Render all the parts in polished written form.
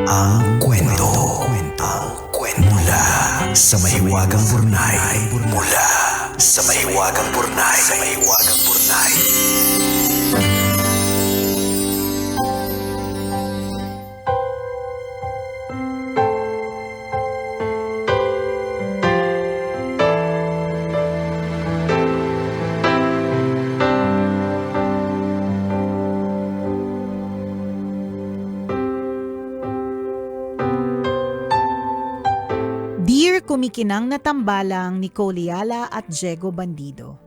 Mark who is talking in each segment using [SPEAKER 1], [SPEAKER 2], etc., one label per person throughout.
[SPEAKER 1] Ang kwento. Mula sa mahiwagang burnay. Mula sa mahiwagang burnay.
[SPEAKER 2] Dear kumikinang na tambalang Nicole Yala at Diego Bandido.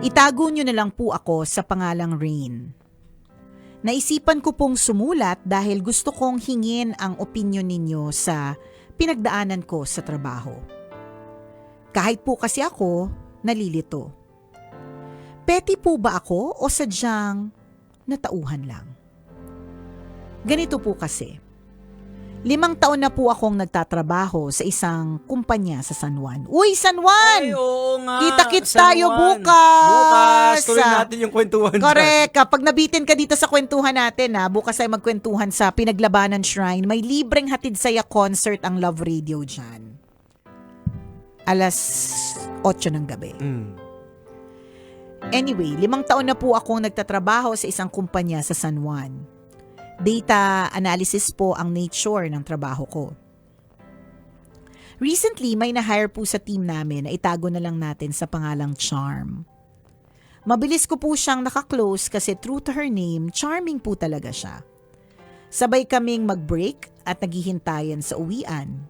[SPEAKER 2] Itago nyo na lang po ako sa pangalang Rain. Naisipan ko pong sumulat dahil gusto kong hingin ang opinyon ninyo sa pinagdaanan ko sa trabaho. Kahit po kasi ako, nalilito. Petty po ba ako o sadyang natauhan lang? Ganito po kasi. 5 taon na po akong nagtatrabaho sa isang kumpanya sa San Juan. Uy, San Juan!
[SPEAKER 3] Ay, oo nga.
[SPEAKER 2] Kita-kits
[SPEAKER 3] San
[SPEAKER 2] tayo
[SPEAKER 3] Juan.
[SPEAKER 2] bukas!
[SPEAKER 3] Tuloy natin yung kwentuhan.
[SPEAKER 2] Correct. Kapag nabitin ka dito sa kwentuhan natin, bukas ay magkwentuhan sa Pinaglabanan Shrine. May libreng hatid saya concert ang Love Radio dyan. 8:00 ng gabi. Anyway, 5 taon na po akong nagtatrabaho sa isang kumpanya sa San Juan. Data analysis po ang nature ng trabaho ko. Recently, may na-hire po sa team namin na itago na lang natin sa pangalang Charm. Mabilis ko po siyang nakaklose kasi true to her name, charming po talaga siya. Sabay kaming mag-break at naghihintayan sa uwian.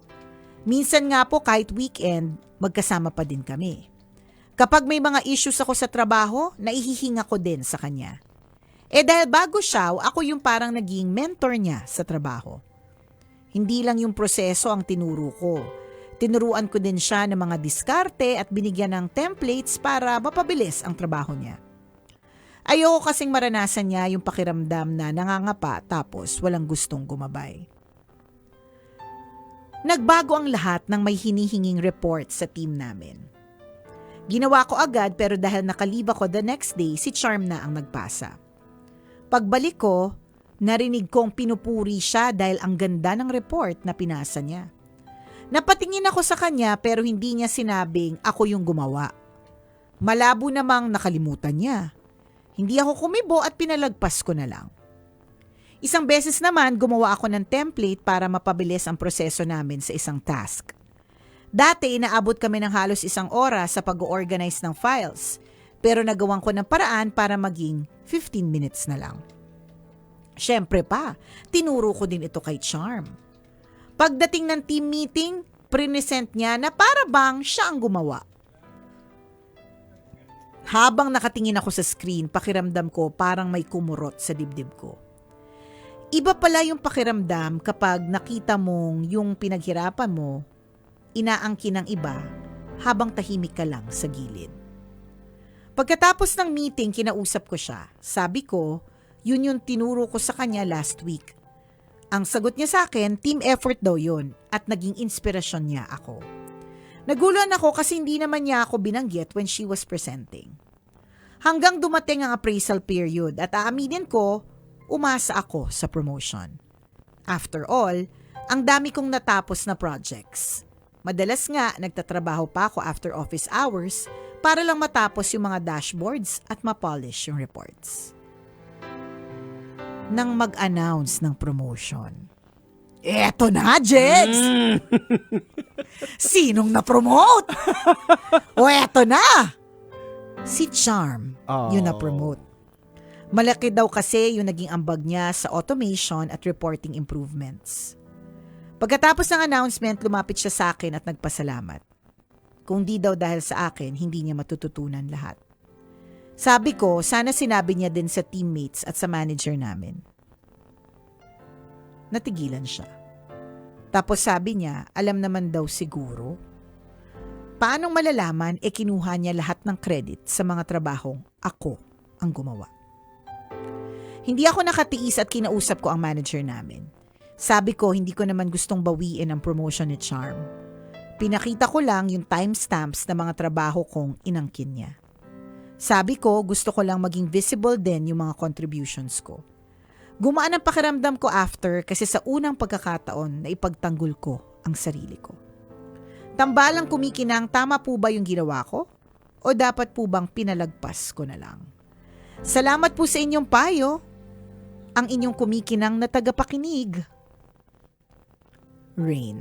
[SPEAKER 2] Minsan nga po kahit weekend, magkasama pa din kami. Kapag may mga issues ako sa trabaho, naihihinga ko din sa kanya. Dahil bago siya, ako yung parang naging mentor niya sa trabaho. Hindi lang yung proseso ang tinuro ko. Tinuruan ko din siya ng mga diskarte at binigyan ng templates para mapabilis ang trabaho niya. Ayoko kasing maranasan niya yung pakiramdam na nangangapa tapos walang gustong gumabay. Nagbago ang lahat nang may hinihinging report sa team namin. Ginawa ko agad pero dahil nakaliba ko the next day, si Charm na ang nagpasa. Pagbalik ko, narinig kong pinupuri siya dahil ang ganda ng report na pinasa niya. Napatingin ako sa kanya pero hindi niya sinabing ako yung gumawa. Malabo namang nakalimutan niya. Hindi ako kumibo at pinalagpas ko na lang. Isang beses naman gumawa ako ng template para mapabilis ang proseso namin sa isang task. Dati inaabot kami ng halos 1 oras sa pag-organize ng files. Pero nagawan ko ng paraan para maging 15 minutes na lang. Siyempre pa, tinuro ko din ito kay Charm. Pagdating ng team meeting, present niya na para bang siya ang gumawa. Habang nakatingin ako sa screen, pakiramdam ko parang may kumurot sa dibdib ko. Iba pala yung pakiramdam kapag nakita mong yung pinaghirapan mo, inaangkin ng iba habang tahimik ka lang sa gilid. Pagkatapos ng meeting, kinausap ko siya. Sabi ko, yun yung tinuro ko sa kanya last week. Ang sagot niya sa akin, team effort daw yun at naging inspirasyon niya ako. Naguluhan ako kasi hindi naman niya ako binanggit when she was presenting. Hanggang dumating ang appraisal period at aaminin ko, umasa ako sa promotion. After all, ang dami kong natapos na projects. Madalas nga, nagtatrabaho pa ako after office hours para lang matapos yung mga dashboards at ma-polish yung reports. Nang mag-announce ng promotion. Eto na, Jegs! Sinong na-promote? O eto na! Si Charm, yung na-promote. Malaki daw kasi yung naging ambag niya sa automation at reporting improvements. Pagkatapos ng announcement, lumapit siya sa akin at nagpasalamat. Kung di daw dahil sa akin, hindi niya matututunan lahat. Sabi ko, sana sinabi niya din sa teammates at sa manager namin. Natigilan siya. Tapos sabi niya, alam naman daw siguro. Paanong malalaman kinuha niya lahat ng credit sa mga trabahong ako ang gumawa. Hindi ako nakatiis at kinausap ko ang manager namin. Sabi ko, hindi ko naman gustong bawiin ang promotion ni Charm. Pinakita ko lang yung timestamps na mga trabaho kong inangkin niya. Sabi ko, gusto ko lang maging visible din yung mga contributions ko. Gumaan ang pakiramdam ko after kasi sa unang pagkakataon na ipagtanggol ko ang sarili ko. Tambalang kumikinang, tama po ba yung ginawa ko? O dapat po bang pinalagpas ko na lang? Salamat po sa inyong payo. Ang inyong kumikinang na tagapakinig. Rain.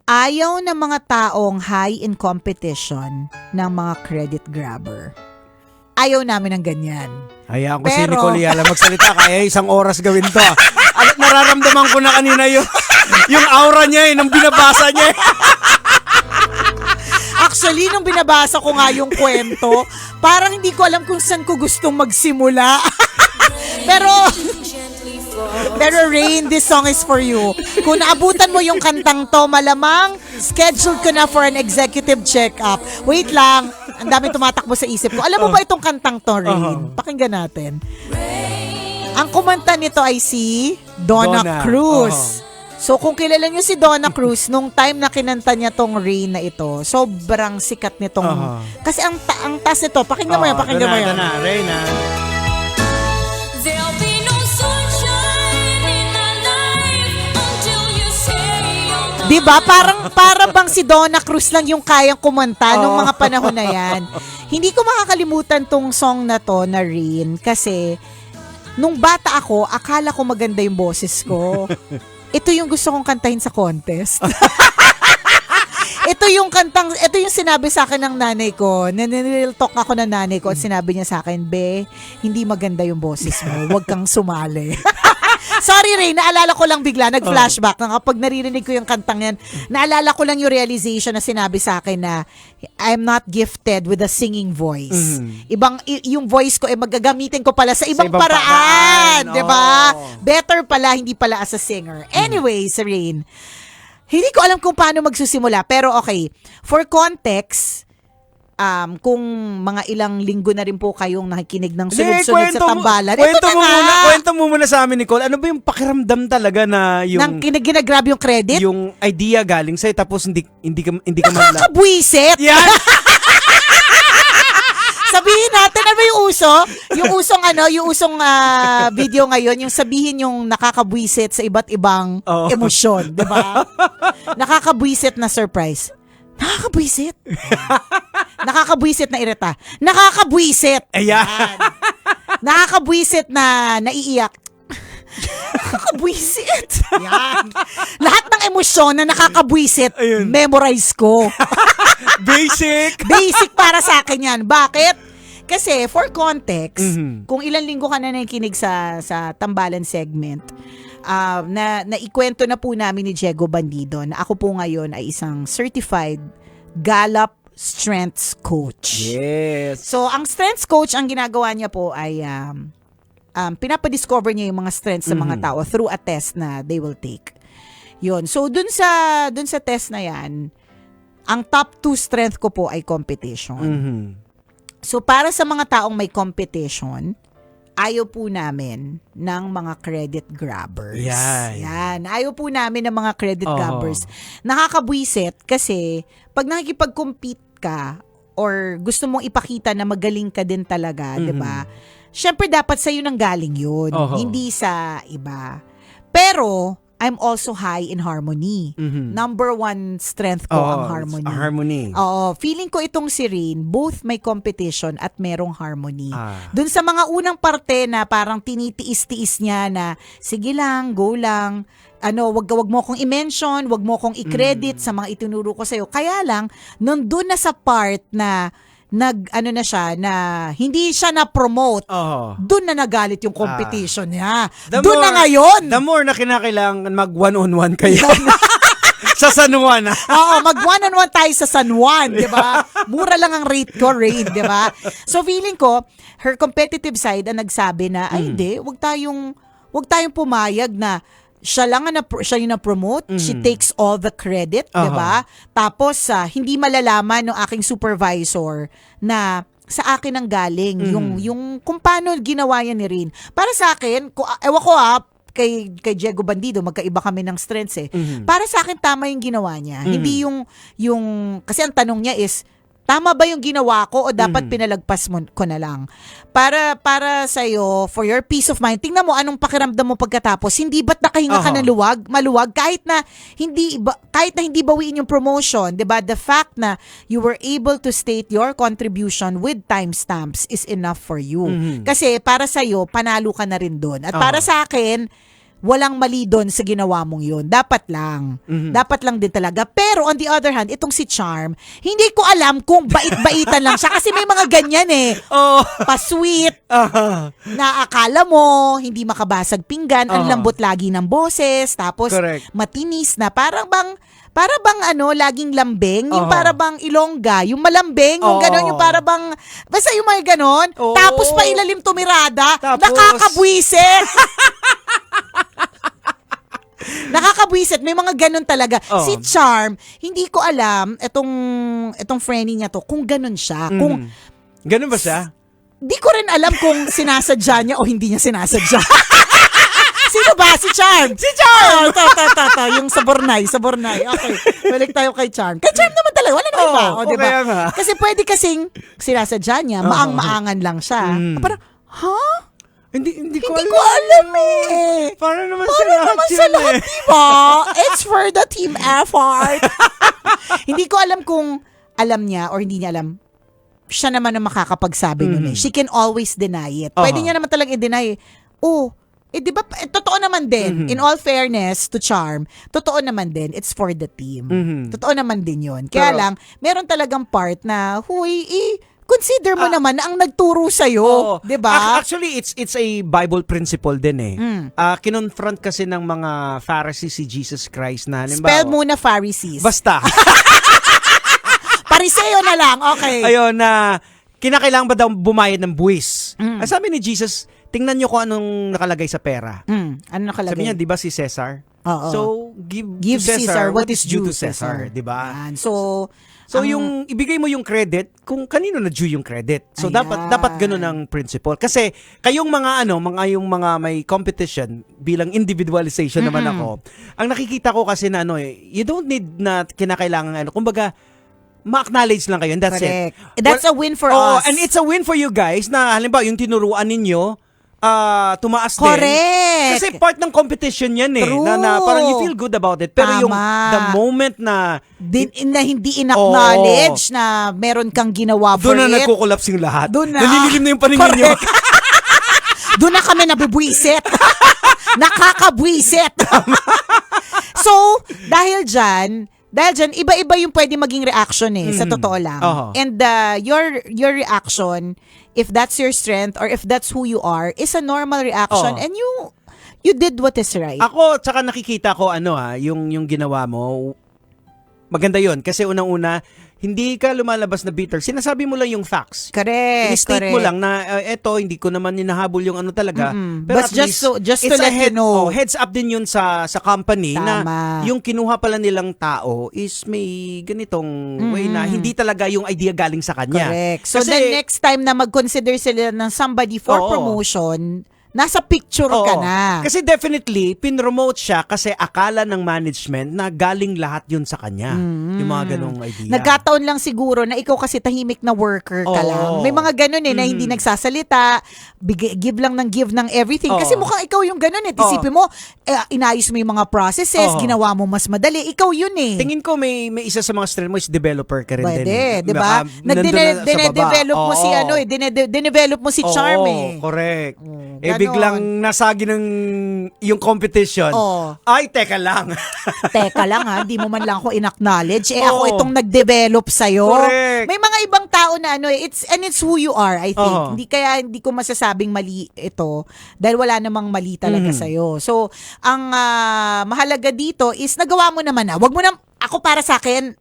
[SPEAKER 2] Ayaw ng mga taong high in competition ng mga credit grabber. Ayaw namin ng ganyan.
[SPEAKER 3] Hayaan ko si
[SPEAKER 2] Pero-
[SPEAKER 3] Nicole Yala magsalita. Kaya isang oras gawin to. Nararamdaman ko na kanina yung aura niya nang binabasa niya.
[SPEAKER 2] Actually, nung binabasa ko nga yung kwento, parang hindi ko alam kung saan ko gustong magsimula. Pero Rain, this song is for you. Kung naabutan mo yung kantang to, malamang scheduled ko na for an executive check-up. Wait lang, ang daming tumatakbo sa isip ko. Alam mo ba itong kantang to, Rain? Pakinggan natin. Ang kumanta nito ay si Donna Cruz. So kung kilala nyo si Donna Cruz, nung time na kinanta niya tong Rain na ito, sobrang sikat nitong... Kasi ang taas nito, pakinggan mo yan, pakinggan mo yan.
[SPEAKER 3] Rain,
[SPEAKER 4] There'll be no sunshine in my life until you say you're not.
[SPEAKER 2] Diba? Para bang si Donna Cruz lang yung kayang kumanta nung mga panahon na yan. Hindi ko makakalimutan tong song na to na Rain kasi nung bata ako, akala ko maganda yung boses ko. Ito yung gusto kong kantahin sa contest. Ito yung sinabi sa akin ng nanay ko. Nanil talk ako ng nanay ko at sinabi niya sa akin, Be, hindi maganda yung boses mo. Huwag kang sumali. Sorry, Ray, naalala ko lang bigla, nag-flashback. Kapag naririnig ko yung kantang yan, naalala ko lang yung realization na sinabi sa akin na I'm not gifted with a singing voice. Yung voice ko, magagamitin ko pala sa ibang paraan. Diba? Better pala, hindi pala as a singer. Anyways, Rain, hindi ko alam kung paano magsusimula. Pero okay, for context, kung mga ilang linggo na rin po kayong nakikinig ng sunod-sunod sa tambalan.
[SPEAKER 3] Kwento mo muna sa amin, Nicole. Ano ba yung pakiramdam talaga na yung...
[SPEAKER 2] Nang ginagrab yung credit?
[SPEAKER 3] Yung idea galing sa'yo tapos hindi ka man lang...
[SPEAKER 2] Nakakabwisit!
[SPEAKER 3] Yan!
[SPEAKER 2] Sabihin natin, ano ba yung uso? Yung usong video ngayon, yung sabihin yung nakakabwisit sa iba't ibang emosyon, di ba? Nakakabwisit na surprise. Nakakabwisit. Nakakabwisit na irita. Nakakabwisit.
[SPEAKER 3] Ayan.
[SPEAKER 2] Nakakabwisit na naiiyak. Nakakabwisit. Yan. Lahat ng emosyon na nakakabwisit,
[SPEAKER 3] Ayun.
[SPEAKER 2] memorize ko.
[SPEAKER 3] Basic.
[SPEAKER 2] Basic para sa akin yan. Bakit? Kasi for context, kung ilang linggo ka na nakikinig sa Tambalan segment, na ikwento na po namin ni Diego Bandido na ako po ngayon ay isang certified Gallup strengths coach.
[SPEAKER 3] Yes.
[SPEAKER 2] So, ang strengths coach, ang ginagawa niya po ay pinapadiscover niya yung mga strengths sa mga tao through a test na they will take. Yun. So, dun sa test na yan, ang top 2 strength ko po ay competition. So, para sa mga taong may competition, ayaw po namin ng mga credit grabbers. Yan. Ayaw po namin ng mga credit grabbers. Nakakabwisit kasi pag nakikipag-compete ka or gusto mong ipakita na magaling ka din talaga, 'di ba? Syempre dapat sa iyo nang galing 'yun, hindi sa iba. Pero I'm also high in harmony. Number 1 strength ko ang harmony.
[SPEAKER 3] Harmony.
[SPEAKER 2] Oo, feeling ko itong si Rain, both may competition at merong harmony. Doon sa mga unang parte na parang tinitiis-tiis niya na, sige lang, go lang, wag mo akong i-mention, wag mo akong i-credit sa mga itinuro ko sa'yo. Kaya lang, nandun na sa part na na siya, na hindi siya na-promote, doon na nagalit yung competition niya. Doon na ngayon.
[SPEAKER 3] The more na kinakailangan mag one-on-one kayo. Sa San Juan.
[SPEAKER 2] Oo, mag one-on-one tayo sa San Juan, di ba? Mura lang ang rate ko, Rain, di ba? So feeling ko, her competitive side ang nagsabi na, ay hindi, wag tayong pumayag na siya yung na-promote, she takes all the credit, di ba? Tapos, hindi malalaman ng aking supervisor na sa akin ang galing, yung kung paano ginawa yan ni Rain. Para sa akin, ewan ko kay Diego Bandido, magkaiba kami ng strengths eh. Para sa akin, tama yung ginawa niya. Hindi yung, kasi ang tanong niya is, tama ba yung ginawa ko o dapat pinalagpas ko na lang? Para sa'yo, for your peace of mind, tingnan mo anong pakiramdam mo pagkatapos. Hindi ba't nakahinga ka ng maluwag? Kahit na hindi bawiin yung promotion, 'di ba? The fact na you were able to state your contribution with timestamps is enough for you. Kasi para sa'yo, panalo ka na rin doon. At para sa akin, walang mali doon sa ginawa mong yun. Dapat lang. Dapat lang din talaga. Pero on the other hand, itong si Charm, hindi ko alam kung bait-baitan lang siya. Kasi may mga ganyan eh. Pa-sweet. Na akala mo, hindi makabasag pinggan. Ang lambot lagi ng boses. Tapos
[SPEAKER 3] Correct.
[SPEAKER 2] matinis na. Para bang laging lambing, yung para bang ilongga, yung malambing, yung gano'n, yung para bang, basta yung mga gano'n, tapos pa ilalim tumirada,
[SPEAKER 3] Tapos-
[SPEAKER 2] nakakabwisit. Nakakabwisit, may mga ganun talaga. Si Charm, hindi ko alam, etong friendly niya to, kung ganun siya, kung,
[SPEAKER 3] Ganun ba siya?
[SPEAKER 2] di ko rin alam kung sinasadya niya o hindi niya sinasadya. Sino ba? Si Charm. Si Charm! Ito. Yung sa Bornay. Okay. Balik tayo kay Charm. Kay Charm naman talaga. Wala naman iba.
[SPEAKER 3] Oo,
[SPEAKER 2] Diba?
[SPEAKER 3] kaya nga.
[SPEAKER 2] Kasi pwede kasing sinasadya niya, maang-maangan lang siya. Parang,
[SPEAKER 3] Hindi ko
[SPEAKER 2] Hindi ko alam eh.
[SPEAKER 3] Para naman
[SPEAKER 2] Para naman sa lahat, diba? It's for the team effort. Hindi ko alam kung alam niya or hindi niya alam. Siya naman ang makakapagsabi nun eh. She can always deny it. Pwede niya naman talagang i-deny. Di ba, totoo naman din, in all fairness to Charm, totoo naman din, it's for the team. Totoo naman din yun. Kaya lang, meron talagang part na, consider mo naman na ang nagturo sa'yo. Di ba?
[SPEAKER 3] Actually, it's a Bible principle din eh. Kinonfront kasi ng mga Pharisees si Jesus Christ na halimbawa.
[SPEAKER 2] Spell muna Pharisees.
[SPEAKER 3] Basta.
[SPEAKER 2] Pariseo na lang, okay.
[SPEAKER 3] Ayun na, kinakailangan ba daw bumayad ng buwis? Ang sabi ni Jesus, tingnan nyo kung anong nakalagay sa pera.
[SPEAKER 2] Ano nakalagay?
[SPEAKER 3] Sabi niya, di ba si Cesar?
[SPEAKER 2] Oo.
[SPEAKER 3] So, give to
[SPEAKER 2] Caesar
[SPEAKER 3] Caesar what is due to Caesar. Di ba?
[SPEAKER 2] Yan. So,
[SPEAKER 3] yung ibigay mo yung credit kung kanino na due yung credit. So
[SPEAKER 2] Ayan.
[SPEAKER 3] dapat ganoon ang principle. Kasi kayong mga may competition bilang individualization naman ako. Ang nakikita ko kasi na you don't need na kinakailangan kumbaga ma-acknowledge lang kayo and that's
[SPEAKER 2] correct.
[SPEAKER 3] it.
[SPEAKER 2] That's a win for us.
[SPEAKER 3] And it's a win for you guys na halimbawa yung tinuruan ninyo tumaas
[SPEAKER 2] Correct.
[SPEAKER 3] din. Kasi part ng competition yan eh.
[SPEAKER 2] True.
[SPEAKER 3] Na parang you feel good about it. Pero yung
[SPEAKER 2] Tama.
[SPEAKER 3] the moment na
[SPEAKER 2] na hindi in-acknowledge na meron kang ginawa for
[SPEAKER 3] doon na
[SPEAKER 2] it.
[SPEAKER 3] nagko-collapse yung lahat.
[SPEAKER 2] Doon na.
[SPEAKER 3] Nanililim na yung paningin nyo.
[SPEAKER 2] Correct. Doon na kami nabubwisit. Nakakabwisit. So, dahil dyan, iba-iba yung pwede maging reaction sa totoo lang. And your reaction, if that's your strength or if that's who you are, is a normal reaction and you did what is right.
[SPEAKER 3] Ako, tsaka nakikita ko yung ginawa mo, maganda yun. Kasi unang-una, hindi ka lumalabas na bitter. Sinasabi mo lang yung facts.
[SPEAKER 2] Correct.
[SPEAKER 3] I-state mo lang na eto, hindi ko naman hinahabol yung ano talaga. Pero
[SPEAKER 2] But
[SPEAKER 3] at least,
[SPEAKER 2] just to
[SPEAKER 3] it's a
[SPEAKER 2] let you know.
[SPEAKER 3] heads up din yun sa company na
[SPEAKER 2] Tama.
[SPEAKER 3] yung kinuha pala nilang tao is may ganitong way na hindi talaga yung idea galing sa kanya.
[SPEAKER 2] Correct. So
[SPEAKER 3] Kasi,
[SPEAKER 2] the next time na mag-consider sila ng somebody for
[SPEAKER 3] Oo.
[SPEAKER 2] promotion, nasa picture ka
[SPEAKER 3] Oo.
[SPEAKER 2] na.
[SPEAKER 3] Kasi definitely, pinromote siya kasi akala ng management na galing lahat yun sa kanya. Yung mga ganong idea.
[SPEAKER 2] Nagkataon lang siguro na ikaw kasi tahimik na worker ka
[SPEAKER 3] Oo.
[SPEAKER 2] lang. May mga ganun na hindi nagsasalita, give lang ng give ng everything.
[SPEAKER 3] Oo.
[SPEAKER 2] Kasi mukhang ikaw yung ganun Isipin mo, inayos mo yung mga processes,
[SPEAKER 3] Oo.
[SPEAKER 2] ginawa mo mas madali. Ikaw yun
[SPEAKER 3] Tingin ko may isa sa mga strength mo is developer ka rin din.
[SPEAKER 2] Pwede, di ba?
[SPEAKER 3] Nandun na sa baba.
[SPEAKER 2] Dinedevelop mo si
[SPEAKER 3] Oo.
[SPEAKER 2] dinedevelop mo si Charm
[SPEAKER 3] correct.
[SPEAKER 2] ganon.
[SPEAKER 3] Biglang nasagi ng yung competition.
[SPEAKER 2] Oo.
[SPEAKER 3] Ay, teka lang.
[SPEAKER 2] Teka lang hindi mo man lang ako in-acknowledge. Ako
[SPEAKER 3] Oo.
[SPEAKER 2] itong nag-develop sa'yo.
[SPEAKER 3] Correct.
[SPEAKER 2] May mga ibang tao na it's who you are, I think.
[SPEAKER 3] Oo.
[SPEAKER 2] Hindi ko masasabing mali ito dahil wala namang mali talaga sa'yo. So, ang mahalaga dito is nagawa mo naman na. Wag mo na, ako para sa akin,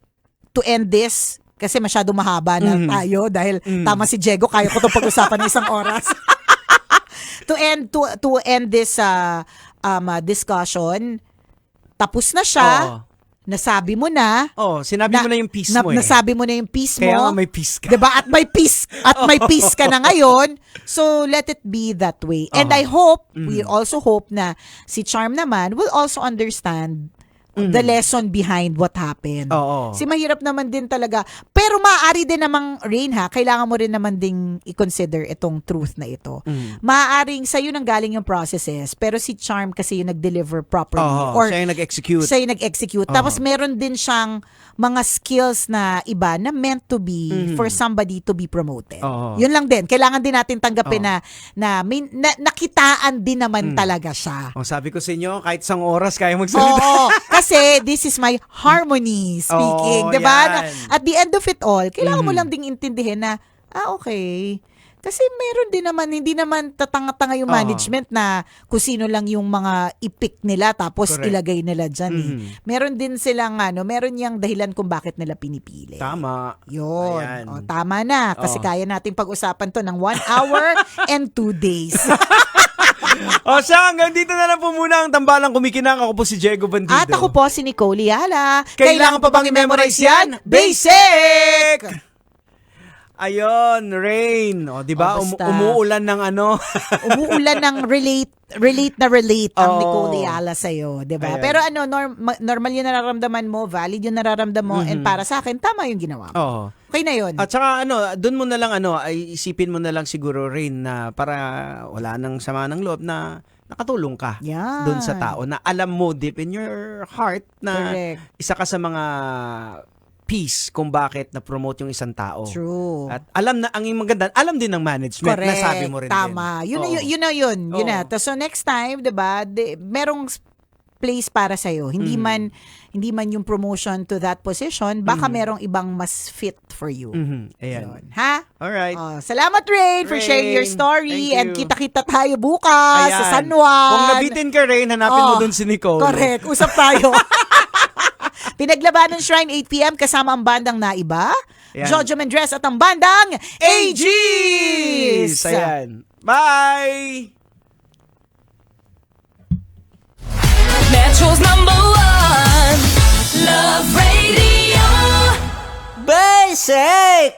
[SPEAKER 2] to end this, kasi masyado mahaba na tayo dahil tama si Diego, kaya ko itong pag-usapan ng isang oras. to end this discussion, tapos na siya. nasabi mo na,
[SPEAKER 3] Oh, sinabi mo na yung peace mo eh.
[SPEAKER 2] nasabi mo na yung peace
[SPEAKER 3] Kaya nga
[SPEAKER 2] mo.
[SPEAKER 3] may peace ka.
[SPEAKER 2] 'Di ba? At may peace ka na ngayon. So let it be that way. And I hope, we also hope na si Charm naman will also understand the lesson behind what happened.
[SPEAKER 3] Oo.
[SPEAKER 2] Si mahirap naman din talaga. Pero maaari din namang, Rain ha, kailangan mo rin naman ding i-consider itong truth na ito. Maaaring sa'yo nang galing yung processes, pero si Charm kasi yung nag-deliver properly.
[SPEAKER 3] Oo, siya yung nag-execute.
[SPEAKER 2] Siya yung nag-execute. Tapos meron din siyang mga skills na iba na meant to be for somebody to be promoted.
[SPEAKER 3] Oo.
[SPEAKER 2] Yun lang din. Kailangan din natin tanggapin na nakitaan din naman talaga siya.
[SPEAKER 3] Oh, sabi ko sa inyo, kahit isang oras kaya magsalita.
[SPEAKER 2] Oo, kasi this is my harmony speaking,
[SPEAKER 3] Oo,
[SPEAKER 2] 'di ba?
[SPEAKER 3] yan.
[SPEAKER 2] Na at the end of it all, kailangan mo lang ding intindihin na okay. Kasi meron din naman, hindi naman tatanga-tanga yung
[SPEAKER 3] Oo.
[SPEAKER 2] management na kung sino lang yung mga i-pick nila tapos
[SPEAKER 3] Correct.
[SPEAKER 2] ilagay nila dyan. Meron din silang meron yung dahilan kung bakit nila pinipili.
[SPEAKER 3] Tama.
[SPEAKER 2] Yun.
[SPEAKER 3] Ayan.
[SPEAKER 2] O, tama na. Kasi
[SPEAKER 3] Oo.
[SPEAKER 2] kaya nating pag-usapan to ng 1 hour and 2 days.
[SPEAKER 3] O siya, hanggang dito na lang po muna ang tambalang kumikinang. Ako po si Diego Bandido.
[SPEAKER 2] At ako po si Nicole Yala.
[SPEAKER 3] Kailangan pa bang i-memorize yan? Basic! Ayun, Rain. O, di ba?
[SPEAKER 2] O, basta.
[SPEAKER 3] Umuulan ng ano.
[SPEAKER 2] Umuulan ng relate ang
[SPEAKER 3] Oo.
[SPEAKER 2] Nicole Yala sa'yo, di ba?
[SPEAKER 3] Ayan.
[SPEAKER 2] Pero normal yung nararamdaman mo, valid yung nararamdaman mo, and para sa akin, tama yung ginawa mo.
[SPEAKER 3] Oo.
[SPEAKER 2] Okay na yun.
[SPEAKER 3] At saka doon mo na lang ay isipin mo na lang siguro, Rain, na para wala nang sama ng loob na nakatulong ka
[SPEAKER 2] Yan.
[SPEAKER 3] doon sa tao na alam mo deep in your heart na
[SPEAKER 2] Correct.
[SPEAKER 3] isa ka sa mga piece kung bakit na-promote yung isang tao.
[SPEAKER 2] True.
[SPEAKER 3] At alam na, ang maganda, alam din ng management,
[SPEAKER 2] Correct.
[SPEAKER 3] nasabi mo rin
[SPEAKER 2] Tama.
[SPEAKER 3] din.
[SPEAKER 2] Yun na
[SPEAKER 3] Oo.
[SPEAKER 2] yun. Yun
[SPEAKER 3] Oo.
[SPEAKER 2] na. So next time, 'di ba, merong place para sa iyo. Hindi man yung promotion to that position, baka merong ibang mas fit for you.
[SPEAKER 3] Ayan.
[SPEAKER 2] Yun. Ha?
[SPEAKER 3] Alright.
[SPEAKER 2] Salamat, Rain, for sharing your
[SPEAKER 3] Rain,
[SPEAKER 2] story.
[SPEAKER 3] thank
[SPEAKER 2] And
[SPEAKER 3] you.
[SPEAKER 2] kita-kita tayo bukas
[SPEAKER 3] Ayan.
[SPEAKER 2] sa San Juan.
[SPEAKER 3] Kung nabitin ka, Rain, hanapin mo doon si Nicole.
[SPEAKER 2] Correct. Usap tayo. Pinaglabanan Shrine 8 p.m. kasama ang bandang Naiba,
[SPEAKER 3] Ayan.
[SPEAKER 2] Jojo Mendres at ang bandang AGs!
[SPEAKER 3] Ayan. Bye!
[SPEAKER 4] Metro's #1 Love Radio.
[SPEAKER 5] Basic!